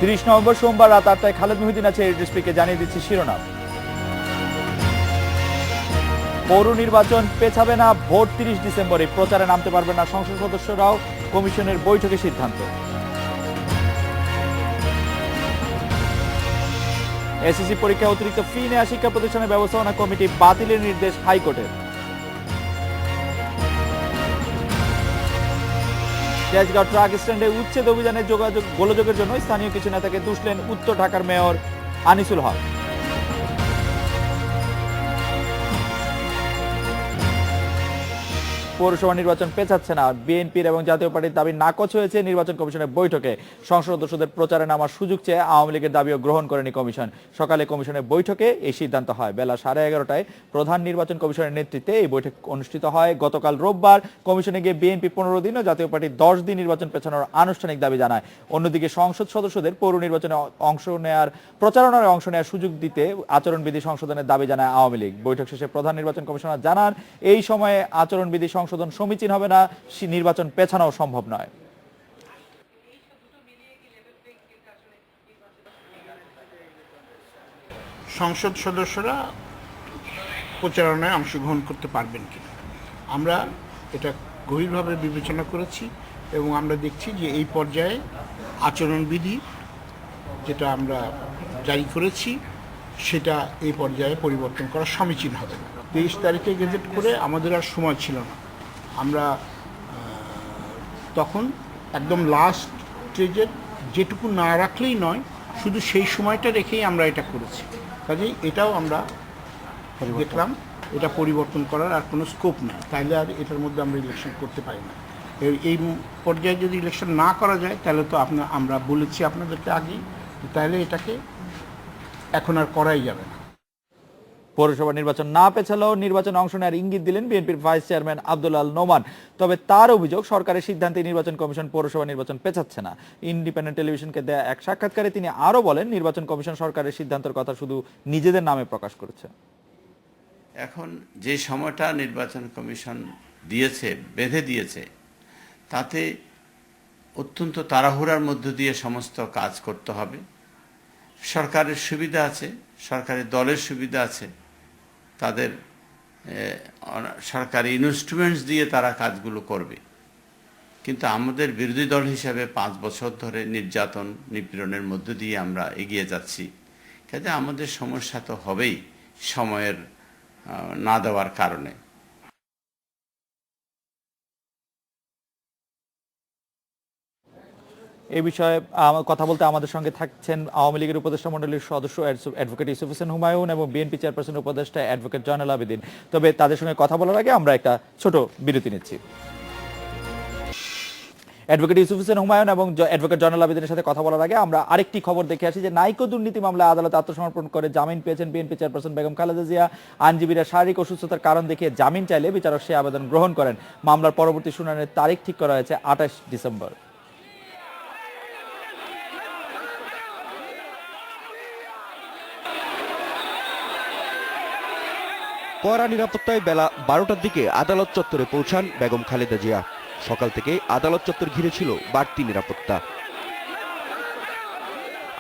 30 November সোমবার রাত 8টায় খালেদ মহিউদ্দিন আছে এডিসপিকে জানিয়ে দিচ্ছি শিরোনাম। পৌর নির্বাচন পেছাবে না, ভোট 30 ডিসেম্বরে, প্রচারে নামতে পারবে না সংসদ সদস্যরাও, কমিশনের বৈঠকে সিদ্ধান্ত। এসএসসি পরীক্ষায় অতিরিক্ত ফি নেওয়া শিক্ষা প্রতিষ্ঠানের ব্যবস্থাপনা কমিটি বাতিলের নির্দেশ হাইকোর্টের। তেজগাঁও ট্রাক স্ট্যান্ডে উচ্ছেদ অভিযানে গোলযোগের জন্য স্থানীয় কিছু নেতাকে দুষলেন উত্তর ঢাকার মেয়র আনিসুল হক। পৌরসভা নির্বাচন পেছাচ্ছে না, বিএনপির এবং জাতীয় পার্টির দাবি নাকচ হয়েছে নির্বাচন কমিশনের বৈঠকে। সংসদ সদস্যদের প্রচারে নামার সুযোগ চেয়ে আওয়ামী লীগের দাবিও গ্রহণ করেনি কমিশন। সকালে কমিশনের বৈঠকে এই সিদ্ধান্ত হয়। বেলা 11:30টায় প্রধান নির্বাচন কমিশনের নেতৃত্বে এই বৈঠক অনুষ্ঠিত হয়। গতকাল রোববার কমিশনে গিয়ে বিএনপি 15 দিন ও জাতীয় পার্টি 10 দিন নির্বাচন পেছানোর আনুষ্ঠানিক দাবি জানায়। অন্যদিকে সংসদ সদস্যদের পৌর নির্বাচনে প্রচারণায় অংশ নেওয়ার সুযোগ দিতে আচরণবিধি সংশোধনের দাবি জানায় আওয়ামী লীগ। বৈঠক শেষে প্রধান নির্বাচন কমিশনার জানান, এই সময়ে আচরণবিধি সংশোধন সমীচীন হবে না, নির্বাচন পেছানো সম্ভব নয়। সংসদ সদস্যরা প্রচারণায় অংশগ্রহণ করতে পারবেন কিনা আমরা এটা গভীরভাবে বিবেচনা করেছি এবং আমরা দেখছি যে এই পর্যায়ে আচরণবিধি যেটা আমরা জারি করেছি সেটা এই পর্যায়ে পরিবর্তন করা সমীচীন হবে না। 23 তারিখে গেজেট করে আমাদের আর সময় ছিল না। আমরা তখন একদম লাস্ট স্টেজের যেটুকু না রাখলেই নয়, শুধু সেই সময়টা রেখেই আমরা এটা করেছি। কাজেই এটাও আমরা দেখলাম এটা পরিবর্তন করার আর কোনো স্কোপ নেই, তাইলে আর এটার মধ্যে আমরা ইলেকশন করতে পারি না। এই পর্যায়ে যদি ইলেকশন না করা যায় তাহলে তো আমরা বলেছি আপনাদেরকে আগেই, তাহলে এটাকে এখন আর করাই যাবে না। পৌরসভা নির্বাচন না পেছালেও নির্বাচনে অংশ নেওয়ার ইঙ্গিত দিলেন বিএনপির ভাইস চেয়ারম্যান আব্দুল আল নোমান। তবে তার অভিযোগ, সরকারের সিদ্ধান্তে নির্বাচন কমিশন পৌরসভা নির্বাচন পেছাচ্ছে না। ইন্ডিপেন্ডেন্ট টেলিভিশনকে দেয়া এক সাক্ষাৎকারে তিনি আরো বলেন, নির্বাচন কমিশন সরকারের সিদ্ধান্তের কথা শুধু নিজেদের নামে প্রকাশ করেছে। এখন যে সময়টা নির্বাচন কমিশন দিয়েছে, বেঁধে দিয়েছে, তাতে অত্যন্ত তাড়াহুড়ার মধ্য দিয়ে সমস্ত কাজ করতে হবে। সরকারের সুবিধা আছে, সরকারি দলের সুবিধা আছে, তাদের সরকারি ইনস্ট্রুমেন্টস দিয়ে তারা কাজগুলো করবে। কিন্তু আমাদের বিরোধী দল হিসাবে 5 বছর ধরে নির্যাতন নিপীড়নের মধ্য দিয়ে আমরা এগিয়ে যাচ্ছি। কাজে আমাদের সমস্যা তো হবেই সময়ের না দেওয়ার কারণে। এই বিষয়ে কথা বলতে আমাদের সঙ্গে থাকছেন আওয়ামী লীগের উপদেষ্টা মণ্ডলীর সদস্য অ্যাডভোকেট ইউসুফ হোসেন হুমায়ুন এবং বিএনপি চেয়ারপারসন উপদেষ্টা অ্যাডভোকেট জয়নাল আবেদিন। তবে তাদের সঙ্গে কথা বলার আগে আমরা একটা ছোট বিরতি নিচ্ছি। অ্যাডভোকেট ইউসুফ হোসেন হুমায়ুন এবং অ্যাডভোকেট জয়নাল আবেদিনের সাথে কথা বলার আগে আমরা আরেকটি খবর দেখে আসি যে নাইকো দুর্নীতি মামলায় আদালতে আত্মসমর্পণ করে জামিন পেয়েছেন বিএনপি চেয়ারপারসন বেগম খালেদা জিয়া। আইনজীবীরা শারীরিক অসুস্থতার কারণ দেখিয়ে জামিন চাইলে বিচারক সেই আবেদন গ্রহণ করেন। মামলার পরবর্তী শুনানির তারিখ ঠিক করা হয়েছে 28 ডিসেম্বর। কড়া নিরাপত্তায় বেলা 12টার দিকে আদালত চত্বরে পৌঁছান বেগম খালেদা জিয়া। সকাল থেকে আদালত চত্বর ঘিরে ছিল বাড়তি নিরাপত্তা।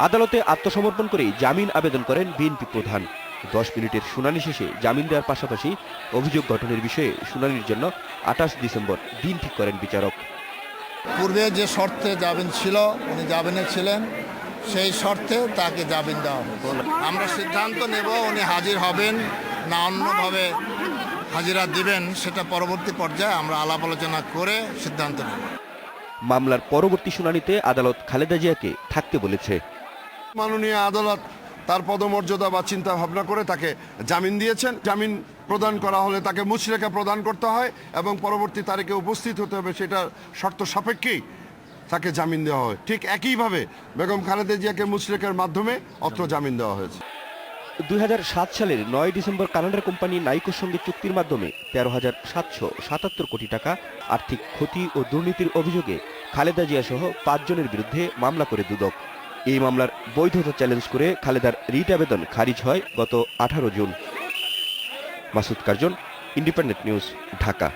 আদালতে আত্মসমর্পণ করেই জামিন আবেদন করেন বিএনপি প্রধান। 10 মিনিটের শুনানি শেষে জামিন দেওয়ার পাশাপাশি অভিযোগ গঠনের বিষয়ে শুনানির জন্য 28 ডিসেম্বর দিন ঠিক করেন বিচারক। পূর্বে যে শর্তে জামিন ছিল, উনি জামিনে ছিলেন, সেই শর্তে তাকে জামিন দেওয়া হবে। আমরা সিদ্ধান্ত নেব উনি হাজির হবেন না অন্যভাবে হাজিরা দিবেন, সেটা পরবর্তী পর্যায়ে আমরা আলাপ আলোচনা করে সিদ্ধান্ত নেব। মামলার পরবর্তী শুনানিতে আদালত খালেদা জিয়াকে থাকতে বলেছে। মাননীয় আদালত তার পদমর্যাদা বা চিন্তা ভাবনা করে তাকে জামিন দিয়েছেন। জামিন প্রদান করা হলে তাকে মুচলেখা প্রদান করতে হয় এবং পরবর্তী তারিখে উপস্থিত হতে হবে, সেটা শর্ত সাপেক্ষেই তাকে জামিন দেওয়া হয়। ঠিক একইভাবে বেগম খালেদা জিয়াকে মুচলেখার মাধ্যমে অত্র জামিন দেওয়া হয়েছে। 2007 সালের 9 ডিসেম্বর কানাডার কোম্পানি নাইকোর সঙ্গে চুক্তির মাধ্যমে 13,777 কোটি টাকা আর্থিক ক্ষতি ও দুর্নীতির অভিযোগে খালেদা জিয়া সহ 5 জনের বিরুদ্ধে মামলা করে দুদক। এই মামলার বৈধতা চ্যালেঞ্জ করে খালেদার রিট আবেদন খারিজ হয় গত 18 June. Masud Curzon, independent news, Dhaka.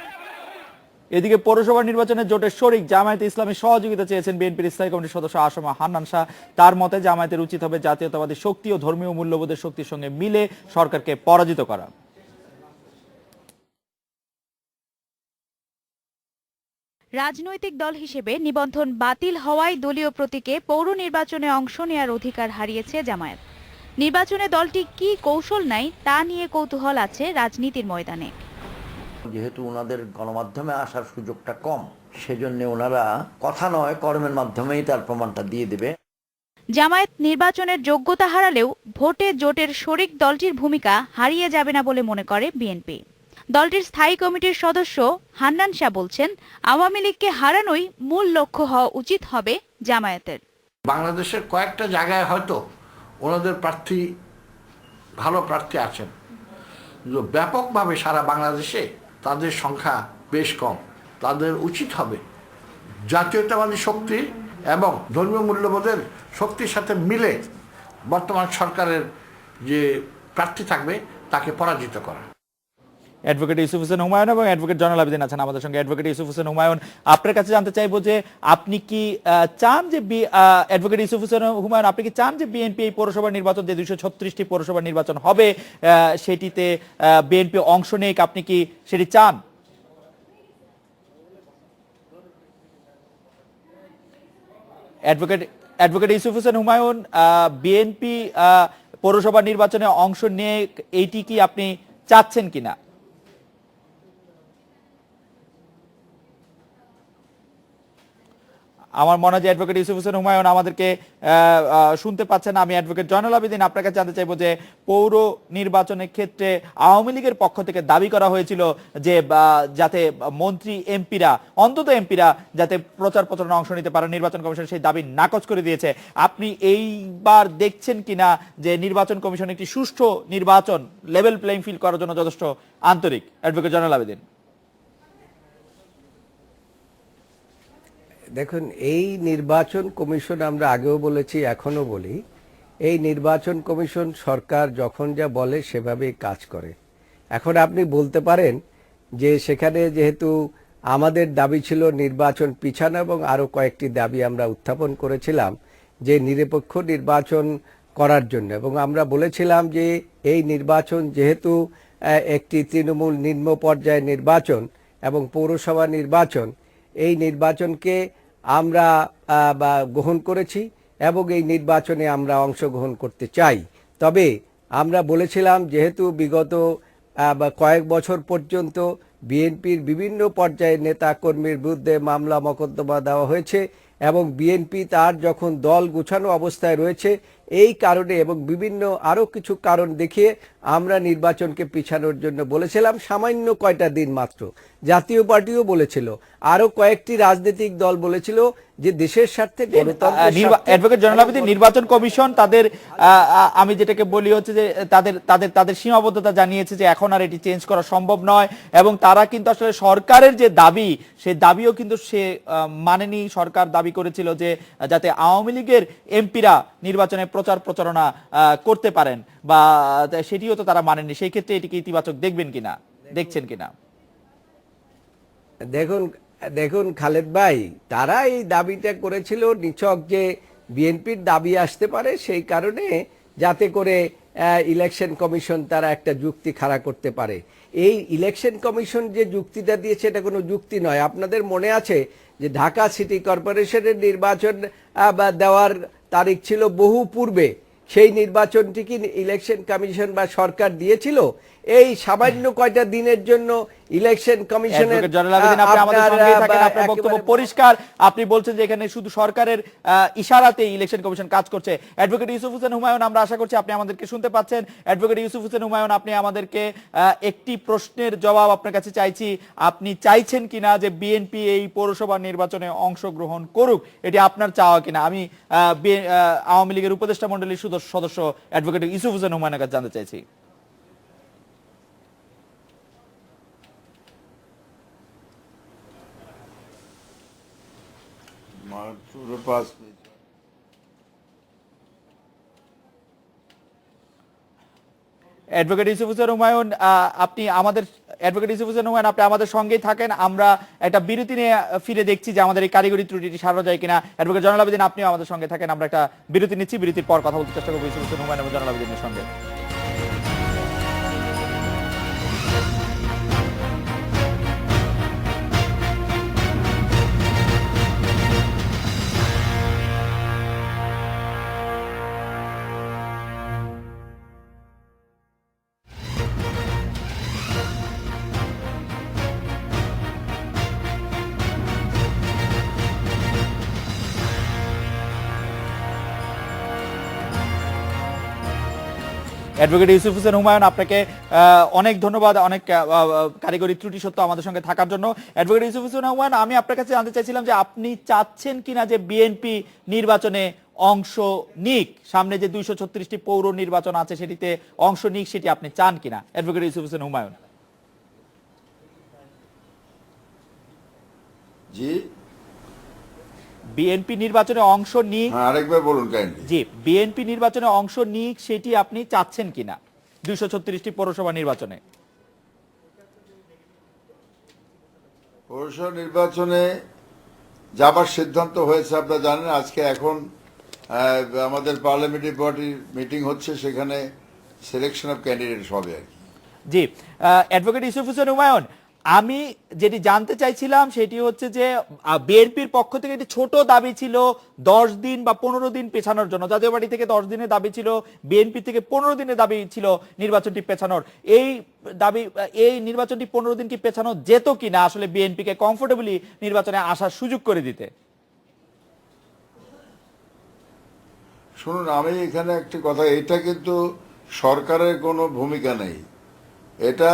এদিকে পৌরসভা নির্বাচনে জোটের শরিক জামায়াতে ইসলামের সহযোগিতা চেয়েছেন বিএনপির স্থায়ী কমিটির সদস্য আসমা হান্নান শাহ। তার মতে জামায়াতের উচিত হবে জাতীয়তাবাদী শক্তি ও ধর্মীয় মূল্যবোধের শক্তির সঙ্গে মিলে সরকারকে পরাজিত করা। রাজনৈতিক দল হিসেবে নিবন্ধন বাতিল হওয়ায় দলীয় প্রতীকে পৌর নির্বাচনে অংশ নেয়ার অধিকার হারিয়েছে জামায়াত। নির্বাচনে দলটি কি কৌশল নেয় তা নিয়ে কৌতূহল আছে রাজনীতির ময়দানে। যেহেতু ওনাদের গণমাধ্যমে আসার সুযোগটা কম, সেজন্য ওনারা কথা নয় কর্মের মাধ্যমেই তার প্রমাণটা দিয়ে দেবে। জামায়াত নির্বাচনের যোগ্যতা হারালেও ভোটে জোটের শরিক দলটির ভূমিকা হারিয়ে যাবে না বলে মনে করে বিএনপি। দলটির স্থায়ী কমিটির সদস্য হান্নান শাহ বলছেন, আওয়ামী লীগকে হারানোই মূল লক্ষ্য হওয়া উচিত হবে জামায়াতের। বাংলাদেশের কয়েকটা জায়গায় হয়তো ওনাদের প্রার্থী ভালো প্রার্থী আছেন, ব্যাপকভাবে সারা বাংলাদেশে তাদের সংখ্যা বেশ কম। তাদের উচিত হবে জাতীয়তাবাদী শক্তি এবং ধর্মীয় মূল্যবোধের শক্তির সাথে মিলে বর্তমান সরকারের যে প্রার্থী থাকবে তাকে পরাজিত করা। অ্যাডভোকেট ইউসুফ হোসেন হুমায়ুন এবং অ্যাডভোকেট জয়নাল আবেদিন আছেন আমাদের সঙ্গে। অ্যাডভোকেট ইউসুফ হোসেন হুমায়ুন, আপনার কাছে জানতে চাইবো যে আপনি কি চান যে অ্যাডভোকেট ইউসুফ হোসেন হুমায়ুন আপনি কি চান যে বিএনপি এই পৌরসভা নির্বাচন যে 236টি পৌরসভা নির্বাচন হবে সেটিতে বিএনপি অংশ নেক, আপনি কি সেটি চান? অ্যাডভোকেট ইউসুফ হোসেন হুমায়ুন, বিএনপি পৌরসভা নির্বাচনে অংশ নিয়ে এইটি কি আপনি চাচ্ছেন কিনা? আমার মনে হয় যে অ্যাডভোকেট ইউসুফ হোসেন হুমায়ুন আমাদেরকে শুনতে পাচ্ছেন। আমি অ্যাডভোকেট জয়নাল আবেদিন আপনার কাছে জানতে চাইবো যে পৌর নির্বাচনের ক্ষেত্রে আওয়ামী লীগের পক্ষ থেকে দাবি করা হয়েছিল যে যাতে মন্ত্রী এমপিরা অন্তত এমপিরা যাতে প্রচার প্রচারণা অংশ নিতে পারে, নির্বাচন কমিশন সেই দাবি নাকচ করে দিয়েছে। আপনি এইবার দেখছেন কিনা যে নির্বাচন কমিশন একটি সুষ্ঠু নির্বাচন লেভেল প্লেইং ফিল্ড করার জন্য যথেষ্ট আন্তরিক? অ্যাডভোকেট জয়নাল আবেদিন। দেখুন, এই নির্বাচন কমিশন আমরা আগেও বলেছি, এখনো বলি, এই নির্বাচন কমিশন সরকার যখন যা বলে সেভাবেই কাজ করে। এখন আপনি বলতে পারেন যে সেখানে যেহেতু আমাদের দাবি ছিল নির্বাচন পিছানো এবং আরো কয়েকটি দাবি আমরা উত্থাপন করেছিলাম যে নিরপেক্ষ নির্বাচন করার জন্য, এবং আমরা বলেছিলাম যে এই নির্বাচন যেহেতু একটি তৃণমূল নিম্ন পর্যায়ের নির্বাচন এবং পৌরসভা নির্বাচন, এই নির্বাচনকে আমরা গ্রহণ করেছি এবং এই নির্বাচনে আমরা অংশগ্রহণ করতে চাই। তবে আমরা বলেছিলাম যেহেতু বিগত কয়েক বছর পর্যন্ত বিএনপির বিভিন্ন পর্যায়ের নেতা কর্মীর বিরুদ্ধে মামলা মোকদ্দমা দেওয়া হয়েছে এবং বিএনপি তার যখন দল গুছানো অবস্থায় রয়েছে এই কারণে এবং বিভিন্ন আরো কিছু কারণ দেখিয়ে আমরা নির্বাচনকে পিছানোর জন্য বলেছিলাম। সামান্য কয়টা দিন মাত্র জাতীয় পার্টিও বলেছিল, আরো কয়েকটি রাজনৈতিক দল বলেছিল যে দেশের স্বার্থে অ্যাডভোকেট জয়নাল আবেদিন, নির্বাচন কমিশন তাদের আমি যেটাকে বলি হচ্ছে যে তাদের সীমাবদ্ধতা জানিয়েছে যে এখন আর এটি চেঞ্জ করা সম্ভব নয় এবং তারা কিন্তু আসলে সরকারের যে দাবি সেই দাবিও কিন্তু সে মানেনি। সরকার দাবি করেছিল যে যাতে আওয়ামী লীগের এমপিরা নির্বাচনে প্রচার প্রচারণা করতে পারেন, বা সেটিও তো তারা মানেনি। সেই ক্ষেত্রে এটিকে ইতিবাচক দেখবেন কিনা, দেখছেন কিনা? দেখুন খালেদ ভাই, তারা এই দাবিটা করেছিল নিছক যে বিএনপির দাবি আসতে পারে সেই কারণে, যাতে করে ইলেকশন কমিশন তারা একটা যুক্তি খাড়া করতে পারে। এই ইলেকশন কমিশন যে যুক্তিটা দিয়েছে এটা কোনো যুক্তি নয়। আপনাদের মনে আছে যে ঢাকা সিটি কর্পোরেশনের নির্বাচন দেওয়ার তারিখ ছিল বহু পূর্বে, সেই নির্বাচনটি কি ইলেকশন কমিশন বা সরকার দিয়েছিল? এই সামান্য কয়টা দিনের জন্য ইলেকশন কমিশনের বক্তব্য পরিষ্কার। আপনি বলছেন যে এখানে শুধু সরকারের ইশারাতে ইলেকশন কমিশন কাজ করছে। অ্যাডভোকেট ইউসুফ হোসেন হুমায়ুন, আমরা আশা করছি আপনি আমাদেরকে শুনতে পাচ্ছেন। অ্যাডভোকেট ইউসুফ হোসেন হুমায়ুন, আপনি আমাদেরকে একটি প্রশ্নের জবাব আপনার কাছে চাইছি। আপনি চাইছেন কিনা যে বিএনপি এই পৌরসভা নির্বাচনে অংশগ্রহণ করুক? এটি আপনার চাওয়া কিনা? আমি আওয়ামী লীগের উপদেষ্টা মণ্ডলীর সদস্য অ্যাডভোকেট ইউসুফ হোসেন হুমায়ুনের কাছে জানতে চাইছি। অ্যাডভোকেট ইউসুফ হোসেন হুমায়ুন, আপনি আমাদের অ্যাডভোকেট ইউসুফ হোসেন হুমায়ুন, আপনি আমাদের সঙ্গেই থাকেন। আমরা একটা বিরতি নিয়ে ফিরে দেখছি যে আমাদের এই কারিগরি ত্রুটিটি সারানো যায় কিনা। অ্যাডভোকেট জয়নাল আবেদিন, আপনিও আমাদের সঙ্গে থাকেন। আমরা একটা বিরতি নিচ্ছি, বিরতির পর কথা বলতে চেষ্টা করবো ইউসুফ হোসেন হুমায়ুন এবং জয়নাল আবেদিনের সঙ্গে। অ্যাডভোকেট ইউসুফ হোসেন হুমায়ুন, আপনাকে অনেক ধন্যবাদ, অনেক কারিগরি ত্রুটি সত্ত্বেও আমাদের সঙ্গে থাকার জন্য। অ্যাডভোকেট ইউসুফ হোসেন হুমায়ুন, আমি আপনার কাছে জানতে চাইছিলাম যে আপনি চাচ্ছেন কিনা যে বিএনপি নির্বাচনে অংশ নিক, সামনে যে 236টি পৌর নির্বাচন আছে সেটিতে অংশ নিক, সেটি আপনি চান কিনা? অ্যাডভোকেট ইউসুফ হোসেন হুমায়ুন। জি, বিএনপি নির্বাচনে অংশ নিক, আরেকবার বলুন কাইন্ডলি। জি, বিএনপি নির্বাচনে অংশ নিক সেটি আপনি চাচ্ছেন কিনা 236টি পৌরসভা নির্বাচনে? পৌরসভা নির্বাচনে যাবার সিদ্ধান্ত হয়েছে, আপনারা জানেন। আজকে এখন আমাদের পার্লামেন্টারি বডির মিটিং হচ্ছে, সেখানে সিলেকশন অফ ক্যান্ডিডেট হবে আর কি। জি, অ্যাডভোকেট ইউসুফ হোসেন হুমায়ুন, আমি যেটি জানতে চাইছিলাম সেটি হচ্ছে যে বিএনপির পক্ষ থেকে একটি ছোট দাবি ছিল 10 দিন বা 15 দিন পেছানোর জন্য। জাতীয় পার্টি থেকে 10 দিনের দাবি ছিল, বিএনপি থেকে 15 দিনের দাবি ছিল নির্বাচনটি পেছানোর। এই নির্বাচনটি 15 দিন কি পেছানো যেত কিনা আসলে বিএনপিকে কমফোর্টেবলি নির্বাচনে আসার সুযোগ করে দিতে? শুনুন, আমি এখানে একটি কথা, এটা কিন্তু সরকারের কোনো ভূমিকা নেই। এটা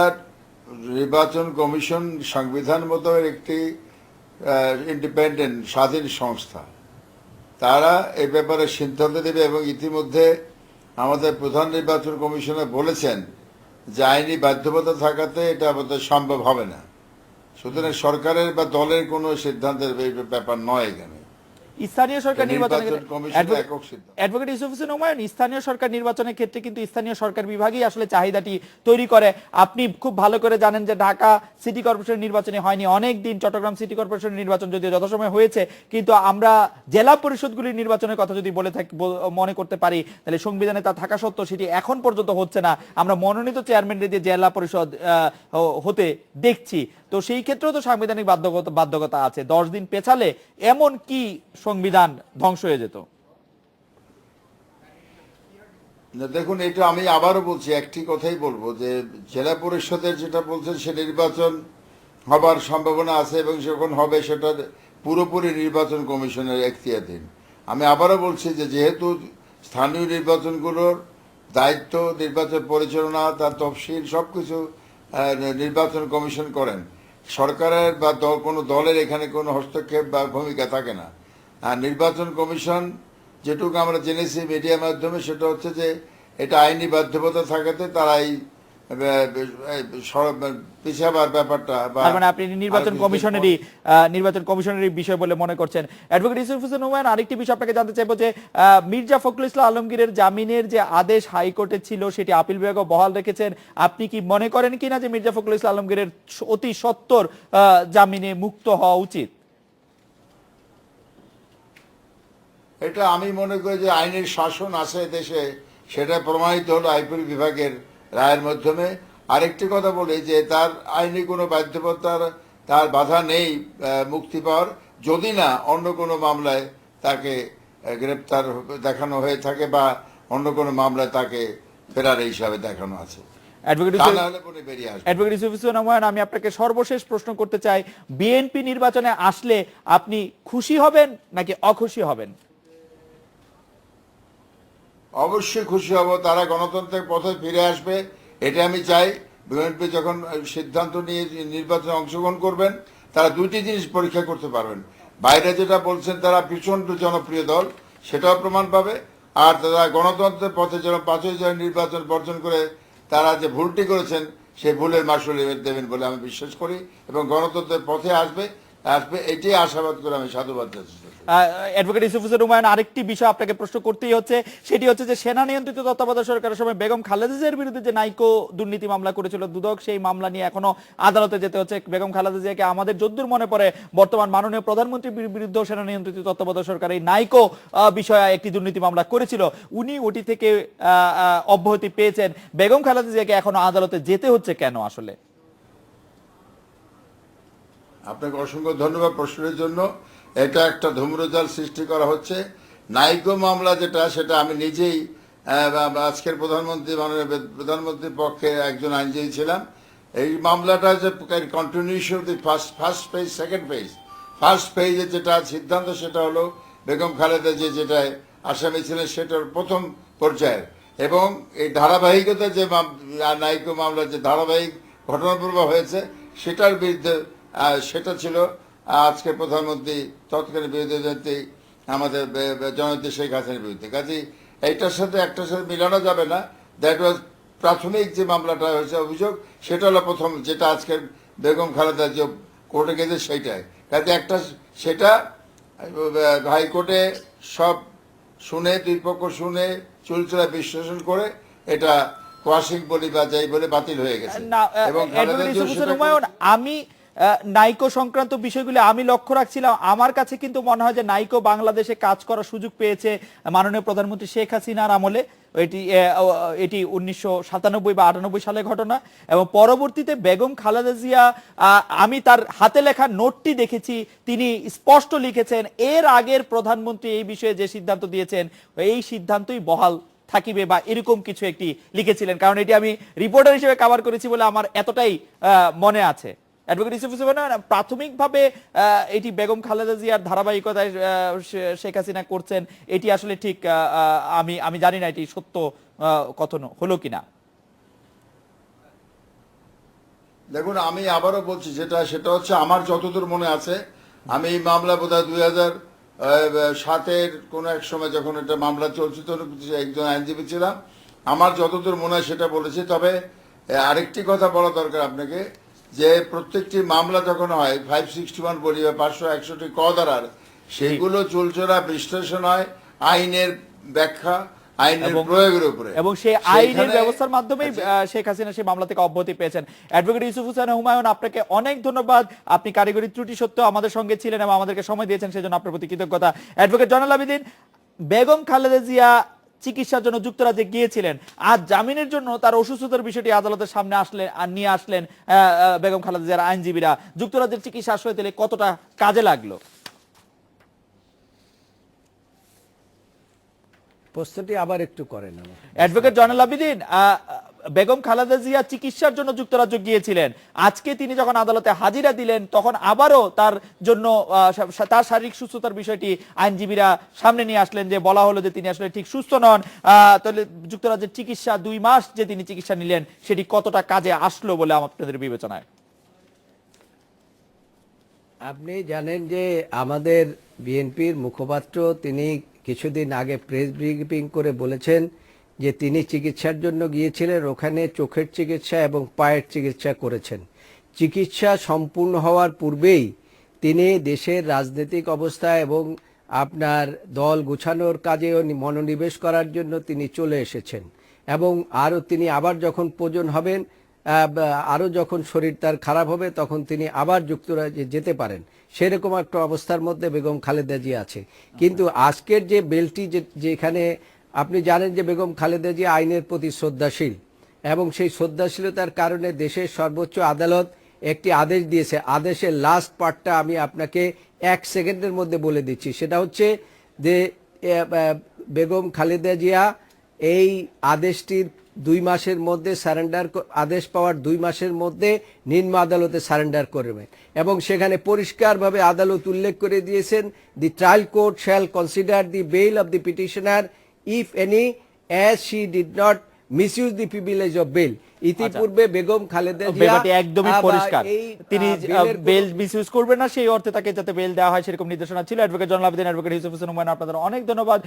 নির্বাচন কমিশন সংবিধান মতো একটি ইন্ডিপেন্ডেন্ট স্বাধীন সংস্থা, তারা এই ব্যাপারে সিদ্ধান্ত দেবে। এবং ইতিমধ্যে আমাদের প্রধান নির্বাচন কমিশনার বলেছেন যে আইনি বাধ্যবাধকতা থাকাতে এটা আমাদের সম্ভব হবে না। সুতরাং সরকারের বা দলের কোনো সিদ্ধান্তের ব্যাপার নয় এখানে। স্থানীয় সরকার নির্বাচনে অ্যাডভোকেট ইউসুফ হোসেন হুমায়ুন, স্থানীয় সরকার নির্বাচনের ক্ষেত্রে কিন্তু স্থানীয় সরকার বিভাগই আসলে চাহিদাটি তৈরি করে। আপনি খুব ভালো করে জানেন যে ঢাকা সিটি কর্পোরেশন নির্বাচনে হয়নি অনেক দিন, চট্টগ্রাম সিটি কর্পোরেশন নির্বাচন যদিও যথাসময় হয়েছে, কিন্তু আমরা জেলা পরিষদগুলির নির্বাচনের কথা যদি মনে করতে পারি, তাহলে সংবিধানে তা থাকা সত্ত্বেও সেটি এখন পর্যন্ত হচ্ছে না। আমরা মনোনীত চেয়ারম্যানদের দিয়ে জেলা পরিষদ হতে দেখছি। তো সেই ক্ষেত্রেও তো সাংবিধানিক বাধ্যকতা আছে। 10 দিন পেছালে এমন কি সংবিধান ধ্বংস হয়ে যেত? দেখুন, এটা আমি আবারও বলছি, একটি কথাই বলবো যে জেলা পরিষদের যেটা বলছেন সে নির্বাচন হবার সম্ভাবনা আছে এবং যখন হবে সেটা পুরোপুরি নির্বাচন কমিশনের এখতিয়ারাধীন। আমি আবারও বলছি যে যেহেতু স্থানীয় নির্বাচনগুলোর দায়িত্ব, নির্বাচন পরিচালনা, তার তফসিল সবকিছু নির্বাচন কমিশন করেন, সরকারের বা কোনো দলের এখানে কোনো হস্তক্ষেপ বা ভূমিকা থাকে না। আর নির্বাচন কমিশন যেটুকু আমরা জেনেছি মিডিয়ার মাধ্যমে, সেটা হচ্ছে যে এটা আইনি বাধ্যবাধকতা থাকাতে তারা এই পিছাবার ব্যাপারটা, মানে আপনি নির্বাচন কমিশনেরই বিষয় বলে মনে করছেন। অ্যাডভোকেট ইউসুফ হোসেন হুমায়ুন, আরেকটি বিষয় আপনাকে জানতে চাইবো যে মির্জা ফখরুল ইসলাম আলমগীরের জামিনের যে আদেশ হাইকোর্টে ছিল সেটি আপিল বিভাগও বহাল রেখেছেন। আপনি কি মনে করেন কিনা যে মির্জা ফখরুল ইসলাম আলমগীরের অতি সত্বর জামিনে মুক্ত হওয়া উচিত? এটা আমি মনে করি যে আইনের শাসন আছে দেশে, সেটা প্রমাণিত হলো আইপিএল বিভাগের রায়ের মাধ্যমে। আরেকটি কথা বলি যে তার আইনি কোনো বাধ্যবাধকতার তার বাধা নেই মুক্তি পাওয়ার, যদি না অন্য কোনো মামলায় তাকে গ্রেপ্তার দেখানো হয়ে থাকে বা অন্য কোনো মামলায় তাকে ফেরার হিসাবে দেখানো আছে। অ্যাডভোকেট ইউসুফ হোসেন হুমায়ুন, আমি আপনাকে সর্বশেষ প্রশ্ন করতে চাই, বিএনপি নির্বাচনে আসলে আপনি খুশি হবেন নাকি অখুশি হবেন? অবশ্যই খুশি হব, তারা গণতন্ত্রের পথে ফিরে আসবে, এটা আমি চাই। বিএনপি যখন সিদ্ধান্ত নিয়ে নির্বাচনে অংশগ্রহণ করবেন, তারা দুইটি জিনিস পরীক্ষা করতে পারবেন। বাইরে যেটা বলছেন তারা প্রচণ্ড জনপ্রিয় দল, সেটাও প্রমাণ পাবে। আর তারা গণতন্ত্রের পথে যেন 5ই জুলাই নির্বাচন বর্জন করে তারা যে ভুলটি করেছেন সেই ভুলের মাসুল দেবেন বলে আমি বিশ্বাস করি এবং গণতন্ত্রের পথে আসবে। আসবে, এটাই আশাবাদ করে আমি সাধুবাদ জানাচ্ছি। অ্যাডভোকেট ইউসুফ হোসেন হুমায়ুন, আরেকটি বিষয় আপনাকে প্রশ্ন করতেই হচ্ছে, সেটি হচ্ছে যে সেনা নিয়ন্ত্রিত তত্ত্বাবধায়ক সরকারের সময় বেগম খালেদা জিয়ার বিরুদ্ধে যে নাইকো দুর্নীতি মামলা করেছিল দুদক, সেই মামলা নিয়ে এখনো আদালতে যেতে হচ্ছে। বেগম খালেদা জিয়াকে আমাদের যদ্দূর মনে পড়ে বর্তমান মাননীয় প্রধানমন্ত্রীর বিরুদ্ধে সেনা নিয়ন্ত্রিত তত্ত্বাবধায়ক সরকার এই নাইকো বিষয়ে একটি দুর্নীতি মামলা করেছিল, উনি ওটি থেকে অব্যাহতি পেয়েছেন। বেগম খালেদা জিয়াকে এখনো আদালতে যেতে হচ্ছে কেন আসলে? আপনাকে অসংখ্য ধন্যবাদ প্রশ্নের জন্য। এটা একটা ধূম্রজাল সৃষ্টি করা হচ্ছে। নাইকো মামলা যেটা, সেটা আমি নিজেই আজকের প্রধানমন্ত্রী মাননীয় প্রধানমন্ত্রীর পক্ষে একজন আইনজীবী ছিলাম। এই মামলাটা যে continuation of the first page, second page. First পেজে যেটা সিদ্ধান্ত সেটা হলো বেগম খালেদা যেটায় আসামি ছিলেন সেটার প্রথম পর্যায়ের, এবং এই ধারাবাহিকতা যে নাইকো মামলার যে ধারাবাহিক ঘটনাপ্রবাহ হয়েছে সেটার বিরুদ্ধে সেটা ছিল আজকে প্রধানমন্ত্রী তৎকালীন বিরোধী নেত্রী আমাদের জননেত্রী শেখ হাসিনার বিরুদ্ধে। কাজে এইটার সাথে একটার সাথে মিলানো যাবে না। দ্যাট ওয়াজ প্রাথমিক যে মামলাটা হয়েছে অভিযোগ, সেটা হলো প্রথম, যেটা আজকের বেগম খালেদা যে কোর্টে গেছে সেইটাই। কাজে একটা সেটা হাইকোর্টে সব শুনে, দুই পক্ষ শুনে চুলচুলা বিশ্লেষণ করে এটা কোয়াশিং বলি বা যাই বলে বাতিল হয়ে গেছে। এবং আমি নাইকো সংক্রান্ত বিষয়গুলি আমি লক্ষ্য রাখছিলাম, আমার কাছে কিন্তু মনে হয় যে নাইকো বাংলাদেশে কাজ করার সুযোগ পেয়েছে মাননীয় প্রধানমন্ত্রী শেখ হাসিনার আমলে। এটি 1997 বা 98 সালের ঘটনা, এবং পরবর্তীতে বেগম খালেদা জিয়া, আমি তার হাতে লেখা নোটটি দেখেছি, তিনি স্পষ্ট লিখেছেন এর আগের প্রধানমন্ত্রী এই বিষয়ে যে সিদ্ধান্ত দিয়েছেন এই সিদ্ধান্তই বহাল থাকিবে বা এরকম কিছু একটি লিখেছিলেন, কারণ এটি আমি রিপোর্টার হিসেবে কভার করেছি বলে আমার এতটাই মনে আছে। অ্যাডভোকেট ইউসুফ হোসেন, প্রাথমিকভাবে এটি বেগম খালেদা জিয়ার ধারাবাহিকতায় শেখ হাসিনা করছেন, এটি আসলে ঠিক আমি জানি না এটি সত্য কথন হলো কিনা। দেখুন, আমি আবারও বলছি সেটা হচ্ছে আমার যতদূর মনে আছে, আমি এই মামলা বোধহয় 2007-এর কোনো এক সময় যখন এটা মামলা চলছিল একজন আইনজীবী ছিলাম, আমার যতদূর মনে হয় সেটা বলেছি। তবে আরেকটি কথা বলা দরকার আপনাকে, যে প্রত্যেকটি মামলা যখন হয় 561 বলি বা 561 ক ধারার, সেগুলো চুলচোরা বিশ্লেষণ হয় আইনের ব্যাখ্যা, আইনের প্রয়োগের উপরে, এবং সেই আইনের ব্যবস্থার মাধ্যমেই শেখ হাসিনা সেই মামলা থেকে অব্যাহতি পেয়েছেন। অ্যাডভোকেট ইউসুফ হোসেন হুমায়ুন, আপনাকে অনেক ধন্যবাদ। আপনি কারিগরি ত্রুটি সত্ত্বেও আমাদের সঙ্গে ছিলেন এবং আমাদেরকে সময় দিয়েছেন, সেজন্য আপনার প্রতি কৃতজ্ঞতা। অ্যাডভোকেট জয়নাল আবেদিন, বেগম খালেদা জিয়া চিকিৎসার জন্য যুক্তরাজ্যে গিয়েছিলেন, আজ জামিনের জন্য তার অসুস্থতার বিষয়টি আদালতের সামনে নিয়ে আসলেন বেগম খালেদা জিয়ার আইনজীবীরা। যুক্তরাজ্যের চিকিৎসা আসলে তাহলে কতটা কাজে লাগলো? প্রশ্নটি আবার একটু করেন। অ্যাডভোকেট জয়নাল আবেদিন, বেগম খালেদা জিয়া চিকিৎসার জন্য যুক্তরাজ্য গিয়েছিলেন, আজকে তিনি যখন আদালতে হাজিরা দিলেন তখন আবারও তার জন্য তার শারীরিক সুস্থতার বিষয়টি আইনজীবীরা সামনে নিয়ে আসলেন, যে বলা হলো যে তিনি আসলে ঠিক সুস্থ নন। তাহলে যুক্তরাজ্যের চিকিৎসা 2 মাস যে তিনি চিকিৎসা নিলেন সেটি কতটা কাজে আসলো বলে আপনাদের বিবেচনায়? আপনি জানেন যে আমাদের বিএনপির মুখপাত্র তিনি কিছুদিন আগে প্রেস ব্রিফিং করে বলেছেন যে তিনি চিকিৎসার জন্য গিয়েছিলেন, ওখানে চোখের চিকিৎসা এবং পায়ের চিকিৎসা করেছেন। চিকিৎসা সম্পূর্ণ হওয়ার পূর্বেই তিনি দেশের রাজনৈতিক অবস্থা এবং আপনার দল গোছানোর কাজেও মনোনিবেশ করার জন্য তিনি চলে এসেছেন, এবং আরও তিনি আবার যখন প্রয়োজন হবেন, আরও যখন শরীর তার খারাপ হবে তখন তিনি আবার যুক্তরাজ্যে যেতে পারেন, সেরকম একটা অবস্থার মধ্যে বেগম খালেদা জিয়া আছে। কিন্তু আজকের যে বেলটি যেখানে আপনি জানেন যে বেগম খালেদা জিয়া আইনের প্রতি শ্রদ্ধাশীল, এবং সেই শ্রদ্ধাশীলতার কারণে দেশের সর্বোচ্চ আদালত একটি আদেশ দিয়েছে। আদেশের লাস্ট পার্টটা আমি আপনাকে 1 সেকেন্ডের মধ্যে বলে দিচ্ছি। সেটা হচ্ছে যে বেগম খালেদা জিয়া এই আদেশটির 2 মাসের মধ্যে সারেন্ডার, আদেশ পাওয়ার 2 মাসের মধ্যে নিম্ন আদালতে সারেন্ডার করবেন, এবং সেখানে পরিষ্কারভাবে আদালত উল্লেখ করে দিয়েছেন, the trial court shall consider the bail of the petitioner if any as she did not misuse the privilege of bail. ইতিপূর্বে বেগম খালেদা জিয়া একদমই পরিষ্কার, তিনি বেল মিসইউজ করবেন না, সেই অর্থে তাকে যাতে বেল দেওয়া হয় সেরকম নির্দেশনা ছিল। অ্যাডভোকেট জয়নাল আবেদিন, অ্যাডভোকেট ইউসুফ হোসেন হুমায়ুন, আপনাদের অনেক ধন্যবাদ।